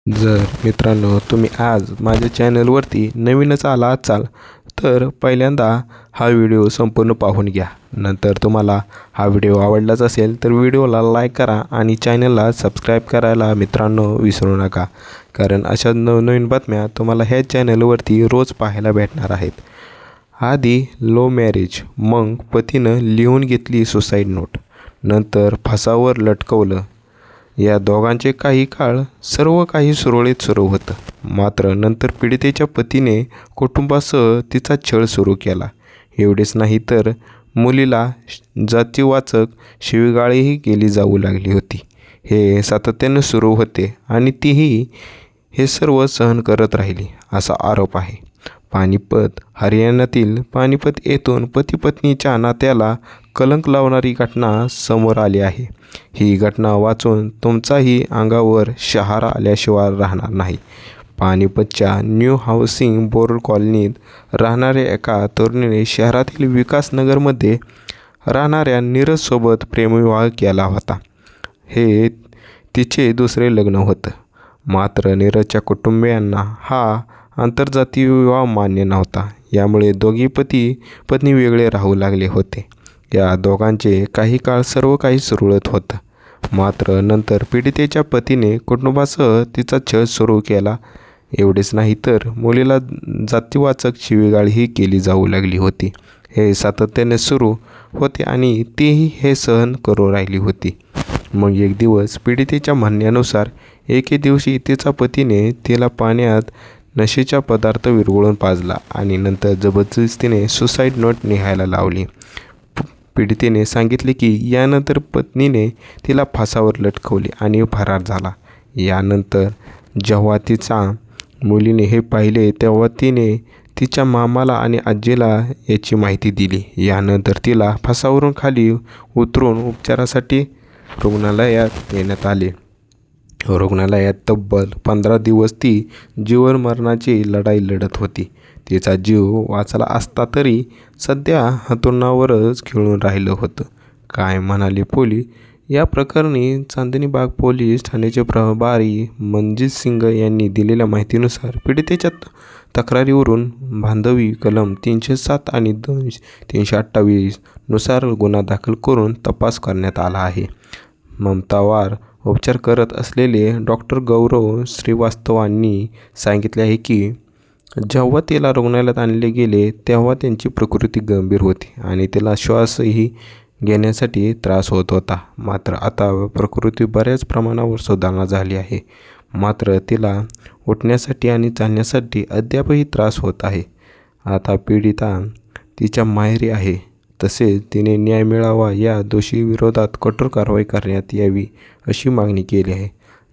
जर मित्रांनो तुम्ही आज माझ्या चॅनलवरती नवीनच आला असाल तर पहिल्यांदा हा व्हिडिओ संपूर्ण पाहून घ्या. नंतर तुम्हाला हा व्हिडिओ आवडलाच असेल तर व्हिडिओला लाईक करा आणि चॅनलला सबस्क्राईब करायला मित्रांनो विसरू नका. कारण अशा नवनवीन बातम्या तुम्हाला ह्या चॅनलवरती रोज पाहायला भेटणार आहेत. आधी लव्ह मॅरेज, मग पतीनं लिहून घेतली सुसाईड नोट, नंतर फासावर लटकवलं. या दोघांचे काही काळ सर्व काही सुरळीत सुरू होतं. मात्र नंतर पीडितेच्या पतीने कुटुंबासह तिचा छळ सुरू केला. एवढेच नाही तर मुलीला जातीवाचक शिवीगाळीही केली जाऊ लागली होती. हे सातत्याने सुरू होते आणि तीही हे सर्व सहन करत राहिली असा आरोप आहे. पानिपत, हरियाणातील पानिपत येथून पती पत्नीच्या नात्याला कलंक लावणारी घटना समोर आली आहे. ही घटना वाचून तुमचाही अंगावर शहारा आल्याशिवाय राहणार नाही. पानिपतच्या न्यू हाऊसिंग बोर्ड कॉलनीत राहणाऱ्या एका तरुणीने शहरातील विकासनगरमध्ये राहणाऱ्या नीरजसोबत प्रेमविवाह केला होता. हे तिचे दुसरे लग्न होतं. मात्र नीरजच्या कुटुंबियांना हा आंतरजातीय विवाह मान्य नव्हता. यामुळे दोघी पती पत्नी वेगळे राहू लागले होते. या दोघांचे काही काळ सर्व काही सुरळीत होतं. मात्र नंतर पीडितेच्या पतीने कुटुंबासह तिचा छळ सुरू केला. एवढेच नाही तर मुलीला जातीवाचक शिवीगाळीही केली जाऊ लागली होती. हे सातत्याने सुरू होते आणि तीही हे सहन करू राहिली होती. मग एक दिवस पीडितेच्या म्हणण्यानुसार एके दिवशी तिचा पतीने तिला पाण्यात नशेचा पदार्थ विरघळून पाजला आणि नंतर जबरदस्तीने सुसाईड नोट लिहायला लावली. पीडितेने सांगितले की यानंतर पत्नीने तिला फासावर लटकवले आणि फरार झाला. यानंतर जेव्हा तिच्या मुलीने हे पाहिले तेव्हा तिने तिच्या मामाला आणि आजीला याची माहिती दिली. यानंतर तिला फासावरून खाली उतरून उपचारासाठी रुग्णालयात नेण्यात आले. रुग्णालयात तब्बल 15 दिवस ती जीवन मरणाची लढाई लढत होती. तिचा जीव वाचला असता तरी सध्या हातरुणावरच खिळून राहिलं होतं. काय म्हणाले पोलीस? या प्रकरणी चांदनी बाग पोलीस ठाण्याचे प्रभारी मनजित सिंग यांनी दिलेल्या माहितीनुसार पीडितेच्या तक्रारीवरून बांधवी कलम 307 आणि 328 नुसार गुन्हा दाखल करून तपास करण्यात आला आहे. ममतावर उपचार करत असलेले डॉक्टर गौरव श्रीवास्तवांनी सांगितले आहे की जेव्हा तिला रुग्णालयात आणले गेले तेव्हा त्यांची प्रकृती गंभीर होती आणि तिला श्वासही घेण्यासाठी त्रास होत होता. मात्र आता प्रकृती बऱ्याच प्रमाणावर सुधारणा झाली आहे. मात्र तिला उठण्यासाठी आणि चालण्यासाठी अद्यापही त्रास होत आहे. आता पीडिता तिच्या माहेरी आहे. तसेच तिने न्याय मिळावा, या दोषीविरोधात कठोर कारवाई करण्यात यावी अशी मागणी केली आहे.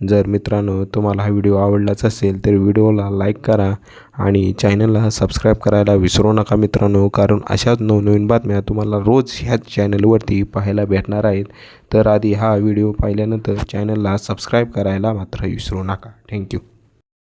जर मित्रांनो तुम्हाला हा व्हिडिओ आवडलाच असेल तर व्हिडिओला लाईक करा आणि चॅनलला सबस्क्राईब करायला विसरू नका मित्रांनो. कारण अशाच नवनवीन बातम्या तुम्हाला रोज ह्याच चॅनलवरती पाहायला भेटणार आहेत. तर आधी हा व्हिडिओ पाहिल्यानंतर चॅनलला सबस्क्राईब करायला मात्र विसरू नका. थँक्यू.